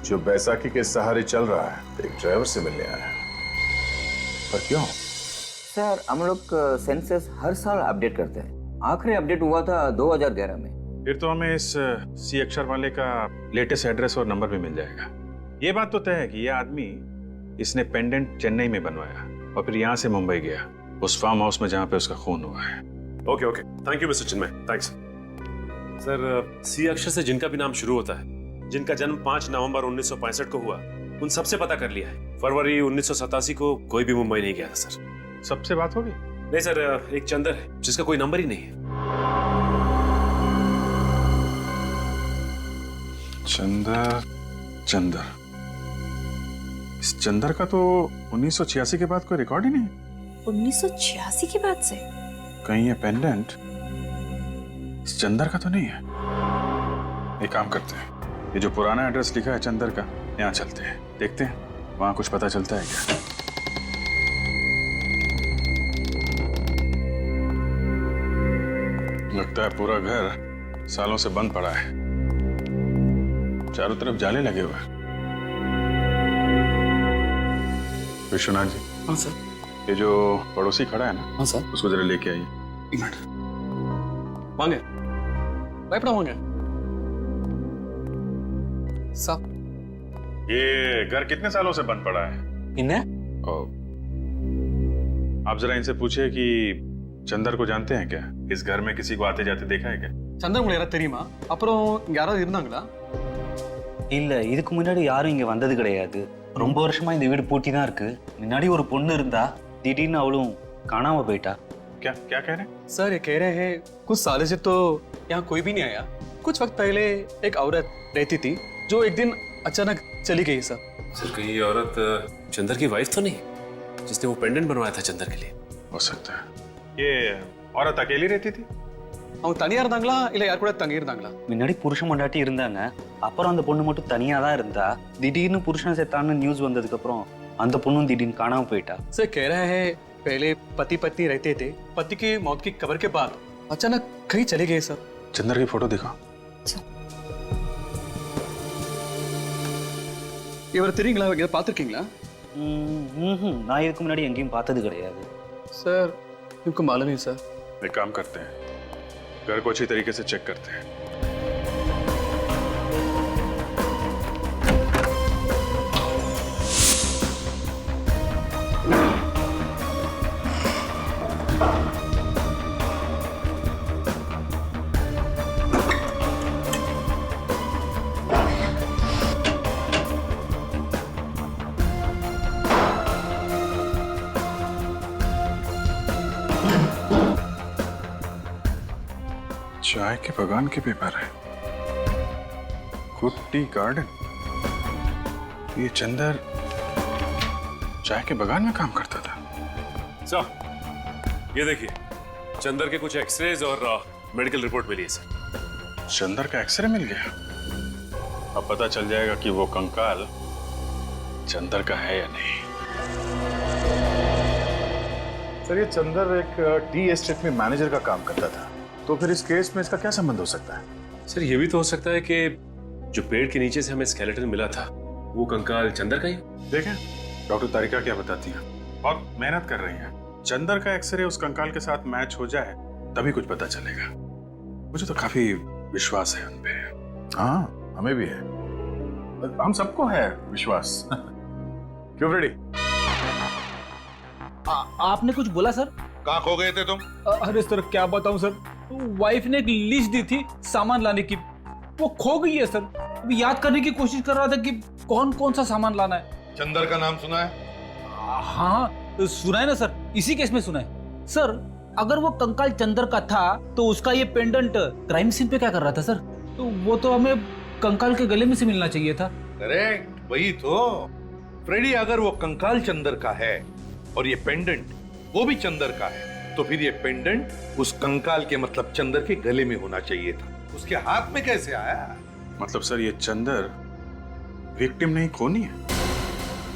जो बैसाखी के सहारे चल रहा है, एक ड्राइवर से मिलने आया है, पर क्यों? सर, हम लोग सेंसस हर साल अपडेट करते हैं। आखिरी अपडेट हुआ था 2011 में। फिर तो हमें इस सी अक्षर वाले का लेटेस्ट एड्रेस और नंबर भी मिल जाएगा। ये बात तो तय है कि ये आदमी इसने पेंडेंट चेन्नई में बनवाया और फिर यहाँ से मुंबई गया, उस फार्म हाउस में जहाँ पे उसका खून हुआ है। Okay okay, thank you mister Chinmay, thanks. Sir, C अक्षर से जिनका भी नाम शुरू होता है, जिनका जन्म 5 नवंबर 1965 को हुआ, उन सबसे पता कर लिया है। फरवरी 1987 को कोई भी मुंबई नहीं गया था सर। सबसे बात होगी? नहीं सर, एक चंदर है जिसका कोई नंबर ही नहीं है। चंदर, इस चंदर का तो 1986 के बाद कोई रिकॉर्ड ही नहीं। 1986 के बाद से? कहीं ये पेंडेंट इस चंदर का तो नहीं है? एक काम करते हैं, ये जो पुराना एड्रेस लिखा है चंदर का, यहाँ चलते हैं, देखते हैं वहां कुछ पता चलता है क्या। लगता है पूरा घर सालों से बंद पड़ा है, चारों तरफ जाले लगे हुए हैं। विश्वनाथ जी। हाँ सर। ये जो पड़ोसी खड़ा है ना? हाँ सर। उसको जरा लेके आइए। एक मिनट। वांगे பயப்பட வாங்க साहब। ये घर कितने सालों से बंद पड़ा है? आप जरा इनसे पूछिए कि चंदर को जानते हैं क्या? इस घर में किसी को आते जाते देखा है क्या? चंदर உங்களுக்கு யாரா தெரியுமா? அப்புறம் இங்க யாராவது இருந்தாங்களா? இல்ல, இதுக்கு முன்னாடி யாரும் இங்க வந்தது கிடையாது. ரொம்ப வருஷமா இந்த வீடு பூட்டி தான் இருக்கு. முன்னாடி ஒரு பொண்ணு இருந்தா, திடீர்னு அவளும் காணாம போயிட்டா. क्या क्या कह रहे हैं? सर, ये कह रहे हैं कुछ सालों से तो यहाँ कोई भी नहीं आया। कुछ वक्त पहले एक औरत रहती थी जो एक दिन अचानक चली गई सर। सर, कहीं ये औरत चंदर की वाइफ तो नहीं, जिसने वो पेंडेंट बनवाया था चंदर के लिए? हो सकता है। ये औरत अकेली रहती थी? அவங்க தனியா இருந்தாங்களா இல்ல யார் கூட தங்கி இருந்தாங்களா? முன்னாடி புருஷன் பொண்டாட்டி இருந்தாங்க. அப்புறம் அந்த பொண்ணு மட்டும் தனியா தான் இருந்தா. திடீர்னு புருஷன் செத்தான்னு நியூஸ் வந்ததுக்கு அப்புறம் அந்த பொண்ணும் திடீர்னு காணாம போயிட்டா। सर, कह रहे हैं पहले पति पत्नी रहते थे, पति की मौत की खबर के बाद अचानक कहीं चले गए सर। चंदर की फोटो दिखाओ। இவர் தெரியுங்களா? இவரை பார்த்திருக்கீங்களா? நான் இதுக்கு முன்னாடி எங்கேயும் பார்த்தது கிடையாது। सर, इनको मालूम नहीं सर। एक काम करते हैं, घर को अच्छी तरीके से चेक करते हैं। चाय के बगान के पेपर है, गुड टी गार्डन। ये चंदर चाय के बगान में काम करता था। सर, ये देखिए, चंदर के कुछ एक्सरेज और मेडिकल रिपोर्ट मिली है सर। चंदर का एक्सरे मिल गया? अब पता चल जाएगा कि वो कंकाल चंदर का है या नहीं। सर, ये चंदर एक टी एस्टेट में मैनेजर का काम करता था, तो फिर इस केस में इसका क्या संबंध हो सकता है? सर, ये भी तो हो सकता है कि जो पेड़ के नीचे से हमें स्केलेटन मिला था, वो कंकाल चंदर का ही। देखें डॉक्टर तारिका क्या बताती हैं, बहुत मेहनत कर रही हैं। चंदर का एक्सरे उस कंकाल के साथ मैच हो जाए तभी कुछ पता चलेगा। मुझे तो काफी विश्वास है उन पे। हाँ, हमें भी है, हम सबको है विश्वास। क्यों रेडी? आपने कुछ बोला सर? कहाँ खो गए थे तुम? अरे सर, क्या बताऊं सर, वाइफ ने एक लिस्ट दी थी सामान लाने की, वो खो गई है सर। अभी याद करने की कोशिश कर रहा था कि कौन कौन सा सामान लाना है। चंदर का नाम सुना है? हाँ, सुना है ना सर, इसी केस में सुना है सर। अगर वो कंकाल चंदर का था तो उसका ये पेंडेंट क्राइम सीन पे क्या कर रहा था सर? तो वो तो हमें कंकाल के गले में से मिलना चाहिए था। करेक्ट, वही तो फ्रेडी। अगर वो कंकाल चंदर का है और ये पेंडेंट वो भी चंदर का है, तो फिर ये पेंडेंट उस कंकाल के मतलब चंदर के गले में होना चाहिए था। उसके हाथ में कैसे आया? मतलब सर ये चंदर विक्टिम नहीं, खूनी है,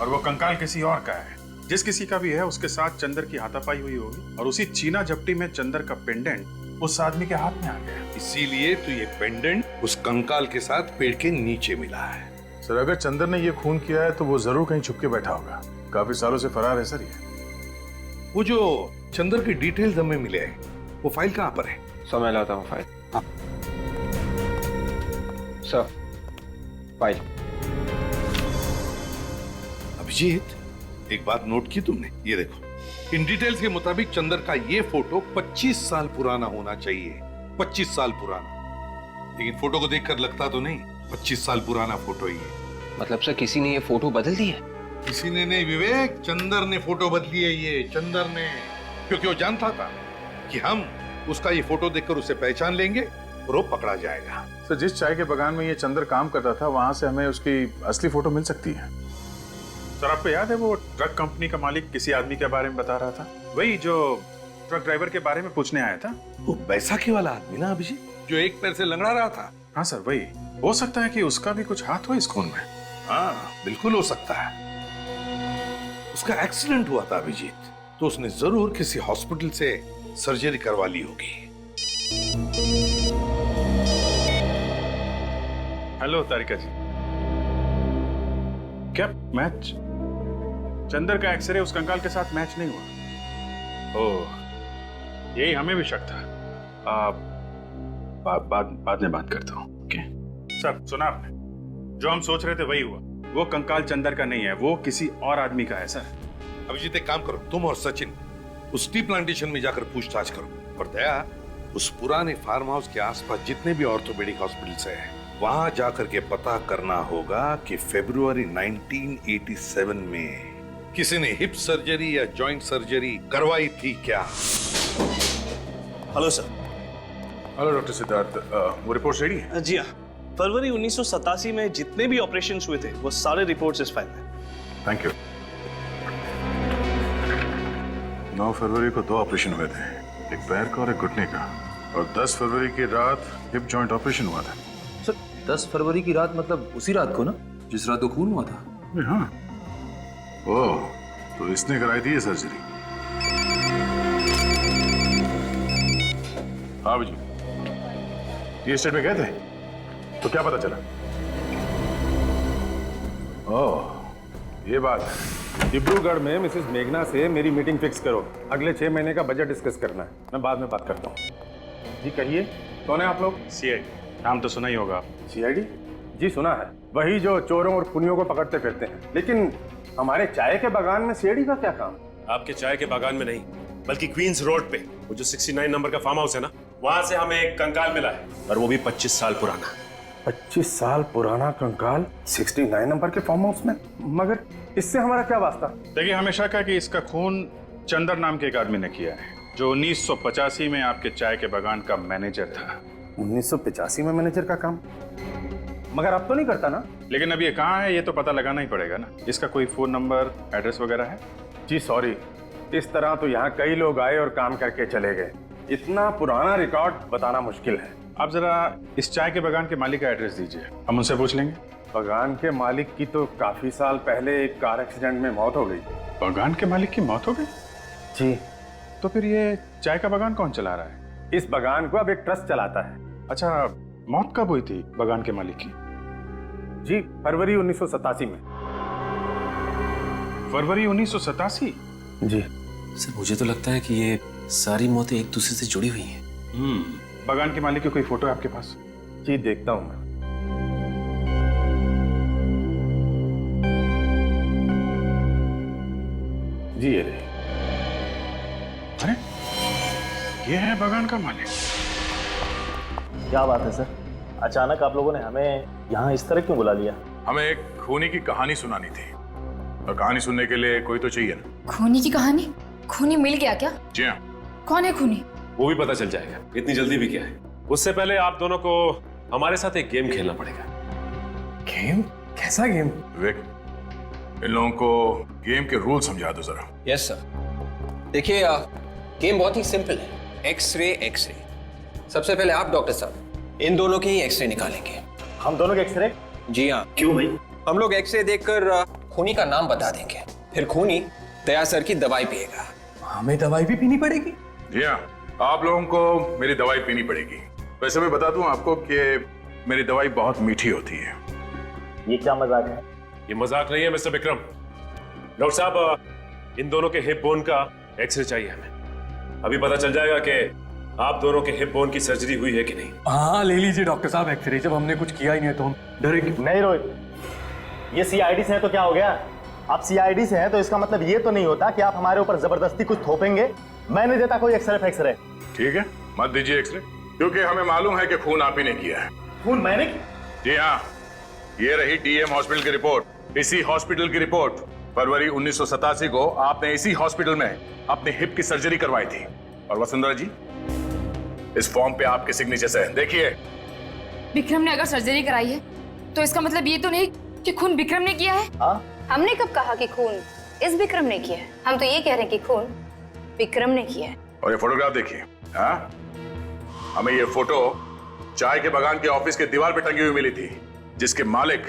और वो कंकाल किसी और का है। जिस किसी का भी है उसके साथ चंदर की हाथापाई हुई होगी, और उसी चीना झपटी में चंदर का पेंडेंट उस आदमी के हाथ में आ गया। इसीलिए तो ये पेंडेंट उस कंकाल के साथ पेड़ के नीचे मिला है। सर अगर चंदर ने ये खून किया है तो वो जरूर कहीं छुप के बैठा होगा। काफी सालों से फरार है सर ये। वो जो चंदर की डिटेल्स हमें मिले हैं, वो फाइल कहाँ पर है? सर मैं लाता हूँ फाइल। हाँ सर, फाइल। अभिजीत, एक बात नोट की तुमने? ये देखो, इन डिटेल्स के मुताबिक चंदर का ये फोटो 25 साल पुराना होना चाहिए। 25 साल पुराना। लेकिन फोटो को देखकर लगता तो नहीं 25 साल पुराना फोटो ही है। मतलब सर किसी ने ये फोटो बदल दी है? किसी ने नहीं विवेक, चंदर ने फोटो बदली है ये, चंदर ने। क्योंकि वो जानता था कि हम उसका ये फोटो देखकर उसे पहचान लेंगे और वो पकड़ा जाएगा। सर जिस चाय के बागान में ये चंदर काम करता था वहां से हमें उसकी असली फोटो मिल सकती है। सर आपको याद है वो ट्रक कंपनी का मालिक किसी आदमी के बारे में बता रहा था? वही जो ट्रक ड्राइवर के बारे में पूछने आया था। वो बैसाखी वाला आदमी ना अभिजीत, जो एक पैर से लंगड़ा रहा था। हाँ सर वही। हो सकता है कि उसका भी कुछ हाथ हो इस खून में। हाँ बिल्कुल हो सकता है। उसका एक्सीडेंट हुआ था अभिजीत, तो उसने जरूर किसी हॉस्पिटल से सर्जरी करवा ली होगी। हेलो तारिका जी। क्या मैच? चंदर का एक्सरे उस कंकाल के साथ मैच नहीं हुआ? ओह, यही हमें भी शक था। बाद में बात करता हूँ। ओके सर, सुना आपने? जो हम सोच रहे थे वही हुआ। वो कंकाल चंदर का नहीं है, वो किसी और आदमी का है सर। अभिजीत एक काम करो, तुम और सचिन उस टी प्लांटेशन में जाकर पूछताछ करो। और दया, उस पुराने फार्म हाउस के आसपास जितने भी ऑर्थोपेडिक हॉस्पिटल्स हैं, वहां जाकर के पता करना होगा कि फरवरी 1987 में किसी ने हिप सर्जरी या जॉइंट सर्जरी करवाई थी क्या? Hello sir. Hello doctor Siddharth, वो रिपोर्ट रेडी है? जी हाँ, फरवरी 1987 में जितने भी ऑपरेशंस हुए थे वो सारे रिपोर्ट्स इस फाइल में। Thank you. 9 फरवरी को 2 ऑपरेशन हुए थे, एक पैर का और एक घुटने का, और 10 फरवरी की रात हिप जॉइंट ऑपरेशन हुआ था। सर 10 फरवरी की रात मतलब उसी रात को ना, जिस रात को खून हुआ था? हाँ। ओह, तो इसने कराई थी ये सर्जरी? हाँ जी, ये स्टेट में गए थे, तो क्या पता चला? ओह, ये बात है। डिब्रूगढ़ में मिसेस मेघना से मेरी मीटिंग फिक्स करो। अगले 6 महीने का बजट डिस्कस करना है। मैं बाद में बात करता हूँ। जी कहिए, कौन है आप लोग? सीआईडी। नाम तो सुना ही होगा। सीआईडी? जी सुना है, वही जो चोरों और खूनियों को पकड़ते फिरते हैं। लेकिन हमारे चाय के बागान में सीआईडी का क्या काम? आपके चाय के बागान में नहीं, बल्कि क्वींस रोड पे वो जो 69 नंबर का फार्म हाउस है ना, वहां से हमें एक कंकाल मिला है, और वो भी 25 साल पुराना। 25 साल पुराना कंकाल 69 नंबर के फार्म हाउस में? मगर इससे हमारा क्या वास्ता? देखिए, हमेशा कहा कि इसका खून चंदर नाम के एक आदमी ने किया है, जो 1985 में आपके चाय के बागान का मैनेजर था। 1985 में मैनेजर का काम? मगर अब तो नहीं करता ना? लेकिन अब ये कहाँ है ये तो पता लगाना ही पड़ेगा ना। इसका कोई फोन नंबर, एड्रेस वगैरह है? जी सॉरी, इस तरह तो यहाँ कई लोग आए और काम करके चले गए। इतना पुराना रिकॉर्ड बताना मुश्किल है। आप जरा इस चाय के बागान के मालिक का एड्रेस दीजिए, हम उनसे पूछ लेंगे। बागान के मालिक की तो काफी साल पहले एक कार एक्सीडेंट में मौत हो गई। बागान के मालिक की मौत हो गई? जी। तो फिर ये चाय का बागान कौन चला रहा है? इस बागान को अब एक ट्रस्ट चलाता है। अच्छा, मौत कब हुई थी बागान के मालिक की? जी फरवरी 1987 में। फरवरी 1987? जी सर, मुझे तो लगता है कि ये सारी मौतें एक दूसरे से जुड़ी हुई हैं। बागान के मालिक की कोई फोटो है आपके पास? जी देखता हूं मैं। जी ये रही। अरे ये है बागान का मालिक। क्या बात है सर, अचानक आप लोगों ने हमें यहाँ इस तरह क्यों बुला लिया? हमें एक खूनी की कहानी सुनानी थी, और कहानी सुनने के लिए कोई तो चाहिए ना। खूनी की कहानी? खूनी मिल गया क्या? जी हाँ, कौन है खूनी? वो भी पता चल जाएगा। इतनी जल्दी भी क्या है। उससे पहले आप दोनों को हमारे साथ एक गेम खेलना पड़ेगा। गेम? कैसा गेम? विवेक, इन लोगों को गेम के रूल समझा दो जरा। Yes sir. देखिए गेम बहुत ही सिंपल है। X ray x ray. सबसे पहले आप डॉक्टर साहब इन दोनों के ही एक्सरे निकालेंगे। हम दोनों के एक्सरे? जी हाँ। क्यों भाई? हम लोग एक्सरे देखकर खूनी का नाम बता देंगे, फिर खूनी दया सर की दवाई पिएगा। हमें दवाई भी पीनी पड़ेगी? जी हाँ, आप लोगों को मेरी दवाई पीनी पड़ेगी। वैसे मैं बता दूं आपको कि मेरी दवाई बहुत मीठी होती है। ये क्या मजाक है? ये मजाक नहीं है मिस्टर विक्रम। डॉक्टर साहब, इन दोनों के हिप बोन का एक्सरे चाहिए हमें। अभी पता चल जाएगा कि आप दोनों के हिप बोन की सर्जरी हुई है कि नहीं। हाँ ले लीजिए डॉक्टर साहब एक्सरे, जब हमने कुछ किया ही नहीं है तो हम डरेंगे नहीं रोहित, ये सीआईडी से है तो क्या हो गया? आप सीआईडी से हैं तो इसका मतलब ये तो नहीं होता कि आप हमारे ऊपर जबरदस्ती कुछ थोपेंगे। मैं नहीं देता कोई एक्सरे। ठीक है, मत दीजिए एक्सरे, क्योंकि हमें मालूम है कि खून आप ही ने किया है। खून मैंने? जी हाँ, ये रही डीएम हॉस्पिटल की रिपोर्ट। इसी हॉस्पिटल की रिपोर्ट। फरवरी 1987 को आपने इसी हॉस्पिटल में अपने हिप की सर्जरी करवाई थी। और वसुंधरा जी, इस फॉर्म पे आपके सिग्नेचर है, देखिए। विक्रम ने अगर सर्जरी कराई है तो इसका मतलब ये तो नहीं कि खून विक्रम ने किया है। हमने कब कहा कि खून इस विक्रम ने किया है? हम तो ये कह रहे हैं कि खून विक्रम ने किया है। और ये फोटोग्राफ देखिए। हाँ, हमें ये फोटो चाय के बागान के ऑफिस के दीवार पे टंगी हुई मिली थी, जिसके मालिक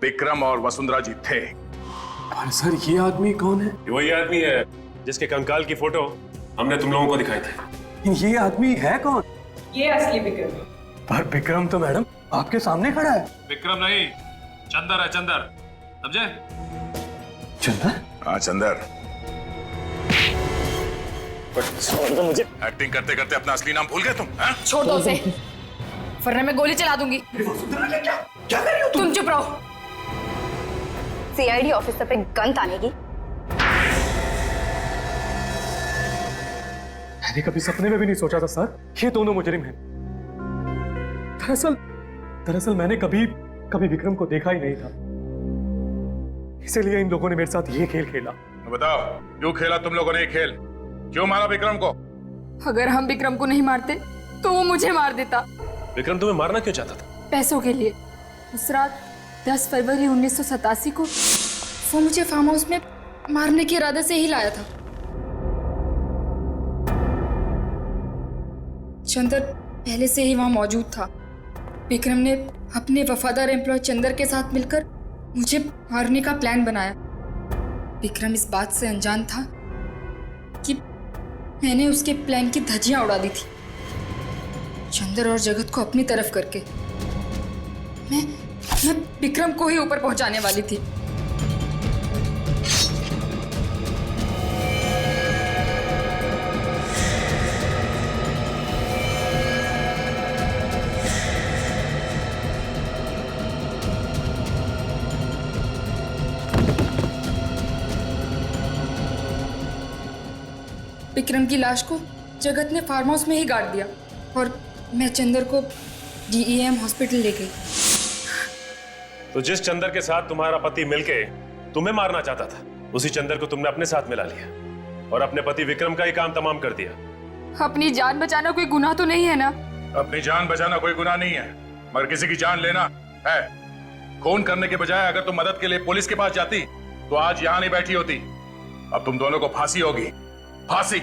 विक्रम और वसुंधरा जी थे। पर सर ये आदमी कौन है? ये वही आदमी है जिसके कंकाल की फोटो हमने तुम लोगों को दिखाई थी। ये आदमी है कौन? ये असली विक्रम। पर विक्रम तो मैडम आपके सामने खड़ा है। विक्रम नहीं, चंदर है, चंदर, समझे? चंदर? हाँ चंदर। छोड़ दो मुझे। एक्टिंग करते करते अपना असली नाम भूल गए तुम? हाँ? छोड़ दो उसे, वरना मैं गोली चला दूंगी। क्या कर रही हो तुम चुप रहो। सीआईडी ऑफिसर पे गन तानेगी? मैंने कभी सपने में भी नहीं सोचा था सर ये दोनों मुजरिम हैं। दरअसल मैंने कभी विक्रम को देखा ही नहीं था, इसीलिए इन लोगों ने मेरे साथ ये खेल खेला। बताओ, क्यों खेला तुम लोगों ने ये खेल? क्यों मारा विक्रम को? अगर हम विक्रम को नहीं मारते तो वो मुझे मार देता। विक्रम तुम्हें मारना क्यों चाहता था? पैसों के लिए। उस रात 10 फरवरी 1987 को वो मुझे फार्म हाउस में मारने के इरादे से ही लाया था। चंदर पहले से ही वहां मौजूद था। विक्रम ने अपने वफादार एम्प्लॉय चंदर के साथ मिलकर मुझे मारने का प्लान बनाया। विक्रम इस बात से अनजान था कि मैंने उसके प्लान की धज्जियां उड़ा दी थी, चंदर और जगत को अपनी तरफ करके। मैं विक्रम को ही ऊपर पहुंचाने वाली थी। विक्रम की लाश को जगत ने फार्म हाउस में ही गाड़ दिया और मैं चंदर को डीईएम हॉस्पिटल ले गई। तो जिस चंदर के साथ तुम्हारा पति मिलके तुम्हें मारना चाहता था, उसी चंदर को तुमने अपने साथ मिला लिया और अपने पति विक्रम का ही काम तमाम कर दिया। अपनी जान बचाना कोई गुनाह तो नहीं है ना? अपनी जान बचाना कोई गुनाह नहीं है, मगर किसी की जान लेना है। खून करने के बजाय अगर तुम मदद के लिए पुलिस के पास जाती तो आज यहां नहीं बैठी होती। अब तुम दोनों को फांसी होगी, फांसी।